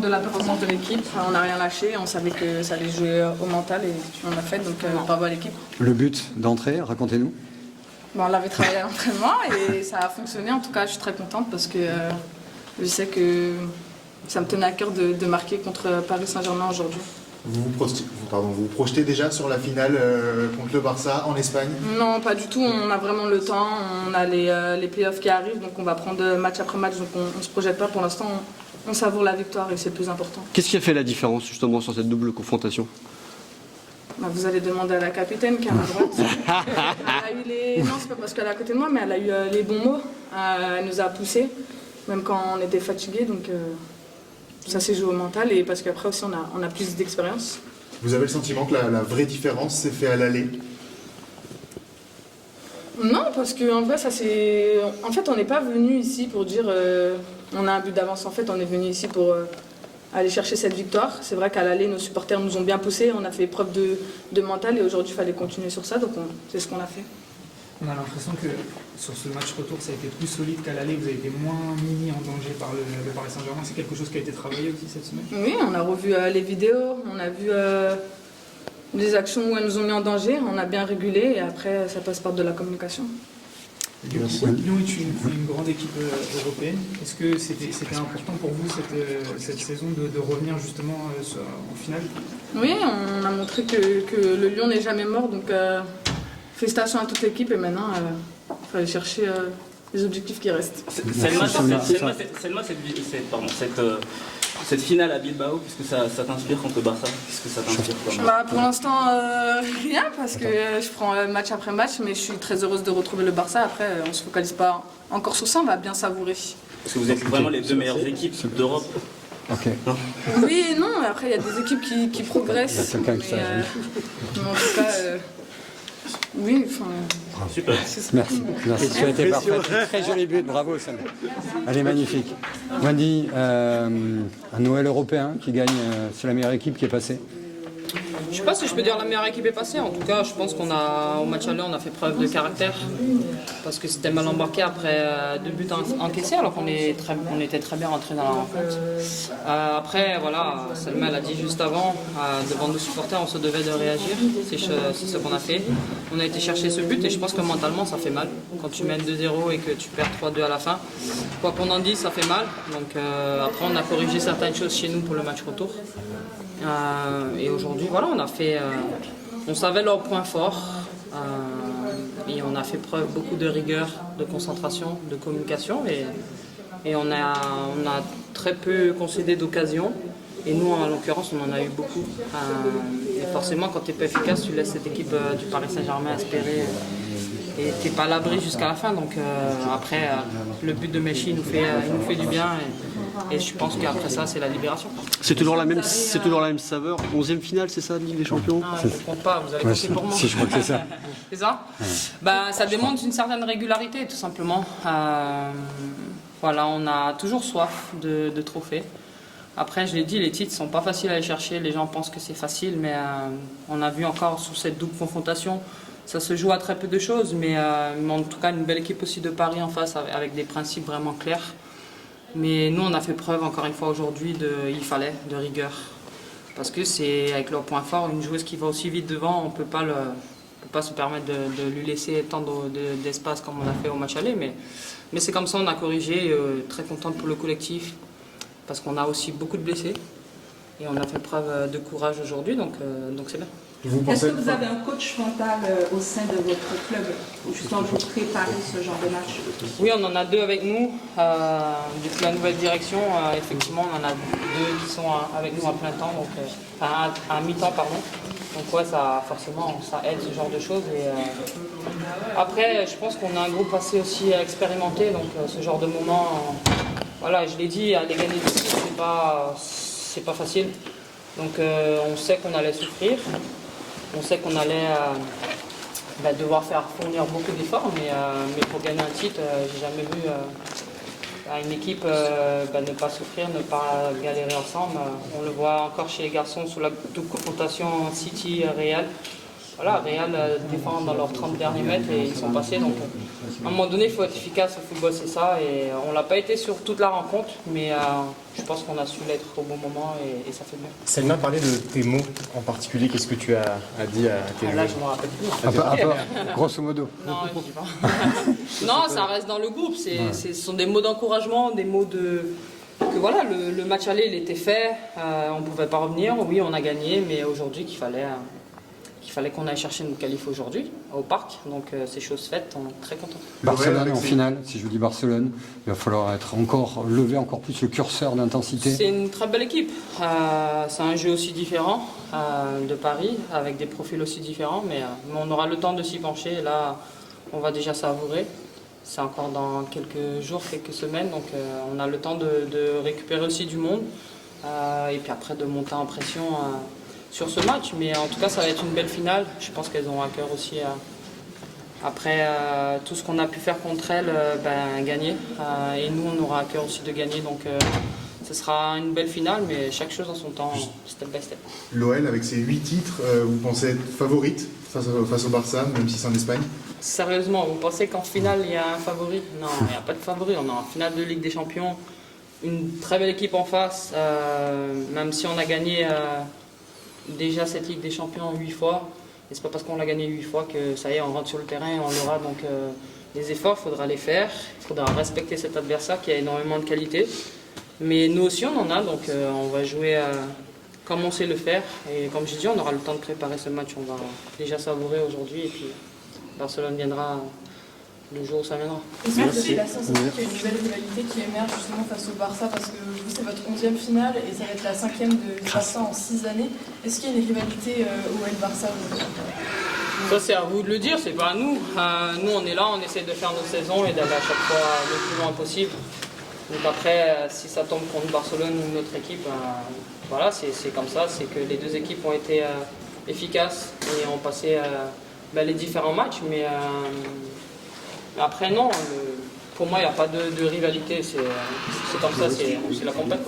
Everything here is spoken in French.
De la performance de l'équipe, on n'a rien lâché, on savait que ça allait jouer au mental et on l'a fait, donc bravo à l'équipe. Le but d'entrée, racontez-nous. On l'avait travaillé à l'entraînement et ça a fonctionné, en tout cas je suis très contente parce que je sais que ça me tenait à cœur de marquer contre Paris Saint-Germain aujourd'hui. Vous vous projetez déjà sur la finale contre le Barça en Espagne? Non, pas du tout, on a vraiment le temps, on a les playoffs qui arrivent, donc on va prendre match après match, donc on ne se projette pas pour l'instant. On savoure la victoire et c'est le plus important. Qu'est-ce qui a fait la différence justement sur cette double confrontation? Vous allez demander à la capitaine qui est à ma droite. Elle a eu non, c'est pas parce qu'elle est à côté de moi, mais elle a eu les bons mots. Elle nous a poussés, même quand on était fatigués. Donc ça s'est joué au mental et parce qu'après aussi on a plus d'expérience. Vous avez le sentiment que la vraie différence s'est faite à l'aller? Non, parce qu'en vrai, ça c'est. En fait, on n'est pas venu ici pour dire on a un but d'avance. En fait, on est venu ici pour aller chercher cette victoire. C'est vrai qu'à l'aller, nos supporters nous ont bien poussés. On a fait preuve de mental et aujourd'hui, il fallait continuer sur ça. Donc, c'est ce qu'on a fait. On a l'impression que sur ce match retour, ça a été plus solide qu'à l'aller. Vous avez été moins mis en danger par le Paris Saint-Germain. C'est quelque chose qui a été travaillé aussi cette semaine? Oui, on a revu les vidéos. On a vu des actions où elles nous ont mis en danger. On a bien régulé et après, ça passe par de la communication. Lyon est une grande équipe européenne. Est-ce que c'était important pour vous cette saison de revenir justement en finale? Oui, on a montré que le Lyon n'est jamais mort. Donc, félicitations à toute l'équipe et maintenant, il fallait chercher les objectifs qui restent. Cette finale à Bilbao, qu'est-ce que ça t'inspire contre le Barça? Qu'est-ce que ça t'inspire Pour l'instant, rien, parce que je prends match après match, mais je suis très heureuse de retrouver le Barça. Après, on ne se focalise pas encore sur ça, on va bien savourer. Parce que vous êtes vraiment les deux meilleures équipes d'Europe. Ok. Oui et non, après il y a des équipes qui progressent. Mais en tout cas, oui, enfin... Super. Merci. Tu as été parfait. Très joli but, bravo Sam. Elle est magnifique. Wendy, un Noël européen qui gagne, c'est la meilleure équipe qui est passée. Je sais pas si je peux dire la meilleure équipe est passée. En tout cas, je pense qu'au match aller, on a fait preuve de caractère. Parce que c'était mal embarqué après 2 buts encaissés, alors qu'on était très bien rentré dans la rencontre. Après, voilà, Selma l'a dit juste avant, devant nos supporters, on se devait de réagir. C'est ce qu'on a fait. On a été chercher ce but et je pense que mentalement, ça fait mal. Quand tu mènes 2-0 et que tu perds 3-2 à la fin, quoi qu'on en dise, ça fait mal. Donc après, on a corrigé certaines choses chez nous pour le match retour. Et aujourd'hui, voilà, on savait leurs points forts et on a fait preuve beaucoup de rigueur, de concentration, de communication et on a très peu concédé d'occasions et nous, en l'occurrence, on en a eu beaucoup. Et forcément, quand tu n'es pas efficace, tu laisses cette équipe du Paris Saint-Germain espérer et tu n'es pas à l'abri jusqu'à la fin. Donc après, le but de Messi nous fait du bien et je pense qu'après ça, c'est la libération. C'est toujours la même saveur. 11e finale, c'est ça, de Ligue des Champions? Je ne compte pas, vous avez compté pour moi. Si, je crois que c'est ça. C'est ça? Ça démontre une certaine régularité, tout simplement. Voilà, on a toujours soif de trophées. Après, je l'ai dit, les titres ne sont pas faciles à aller chercher. Les gens pensent que c'est facile, mais on a vu encore sous cette double confrontation, ça se joue à très peu de choses, mais en tout cas, une belle équipe aussi de Paris en face avec des principes vraiment clairs. Mais nous, on a fait preuve, encore une fois aujourd'hui, il fallait de rigueur. Parce que c'est avec leur point fort, une joueuse qui va aussi vite devant, on ne peut pas se permettre de lui laisser tant d'espace comme on a fait au match aller. Mais c'est comme ça, on a corrigé, très contente pour le collectif, parce qu'on a aussi beaucoup de blessés. Et on a fait preuve de courage aujourd'hui, donc c'est bien. Est-ce que vous avez un coach mental au sein de votre club, justement pour préparer ce genre de match? Oui, on en a 2 avec nous. Depuis la nouvelle direction, effectivement, on en a 2 qui sont avec nous à plein temps, donc à mi-temps, pardon. Donc ouais, forcément, ça aide ce genre de choses. Et, après, je pense qu'on a un groupe assez aussi expérimenté, donc ce genre de moment, voilà, je l'ai dit, aller gagner des titres, c'est pas facile. Donc on sait qu'on allait souffrir. On sait qu'on allait devoir fournir beaucoup d'efforts, mais pour gagner un titre, j'ai jamais vu une équipe ne pas souffrir, ne pas galérer ensemble. On le voit encore chez les garçons sous la double confrontation City-Real. voilà, Real défend dans leurs 30 derniers mètres et ils sont passés. Donc à un moment donné, il faut être efficace. Au football, c'est ça. Et on l'a pas été sur toute la rencontre, mais je pense qu'on a su l'être au bon moment et ça fait bien. Selma parlait de tes mots en particulier. Qu'est-ce que tu as dit à tes Là, joueurs? je me rappelle plus. À part, grosso modo. Non, je dis pas. Non, ça reste dans le groupe. Ce sont des mots d'encouragement, des mots de... Que voilà, le match aller, il était fait. On ne pouvait pas revenir. Oui, on a gagné, mais aujourd'hui, qu'il fallait qu'on aille chercher nos qualifs aujourd'hui, au parc. Donc, c'est chose faite. On est très contents. Barcelone en finale, si je vous dis Barcelone, il va falloir lever encore plus le curseur d'intensité. C'est une très belle équipe. C'est un jeu aussi différent de Paris, avec des profils aussi différents. Mais on aura le temps de s'y pencher. Et là, on va déjà savourer. C'est encore dans quelques jours, quelques semaines, donc on a le temps de récupérer aussi du monde et puis après de monter en pression sur ce match. Mais en tout cas, ça va être une belle finale. Je pense qu'elles ont à cœur aussi, après tout ce qu'on a pu faire contre elles, gagner. Et nous, on aura à cœur aussi de gagner. Donc ce sera une belle finale, mais chaque chose en son temps, step by step. L'OL, avec ses 8 titres, vous pensez être favorite face au Barça, même si c'est en Espagne? Sérieusement, vous pensez qu'en finale, il y a un favori? Non, il n'y a pas de favori. On est en finale de Ligue des Champions. Une très belle équipe en face. Même si on a gagné déjà cette Ligue des Champions 8 fois. Et c'est pas parce qu'on l'a gagné 8 fois que ça y est, on rentre sur le terrain et on l'aura. Donc les efforts, il faudra les faire. Il faudra respecter cet adversaire qui a énormément de qualité. Mais nous aussi, on en a. Donc on va jouer comme on sait le faire. Et comme je dis, on aura le temps de préparer ce match. On va déjà savourer aujourd'hui. Et puis Barcelone viendra le jour où ça viendra. Est-ce que vous avez la sensation qu'il y a une nouvelle rivalité qui émerge justement face au Barça, parce que vous, c'est votre 11e finale et ça va être la 5e du Barça en 6 années. Est-ce qu'il y a une rivalité OL-Barça? Ça, c'est à vous de le dire, c'est pas à nous. Nous, on est là, on essaie de faire nos saisons et d'aller à chaque fois le plus loin possible. Donc après, si ça tombe contre Barcelone ou une autre équipe, voilà, c'est comme ça. C'est que les deux équipes ont été efficaces et ont passé les différents matchs. Mais après, non, pour moi, il n'y a pas de rivalité. C'est comme ça, c'est la compète.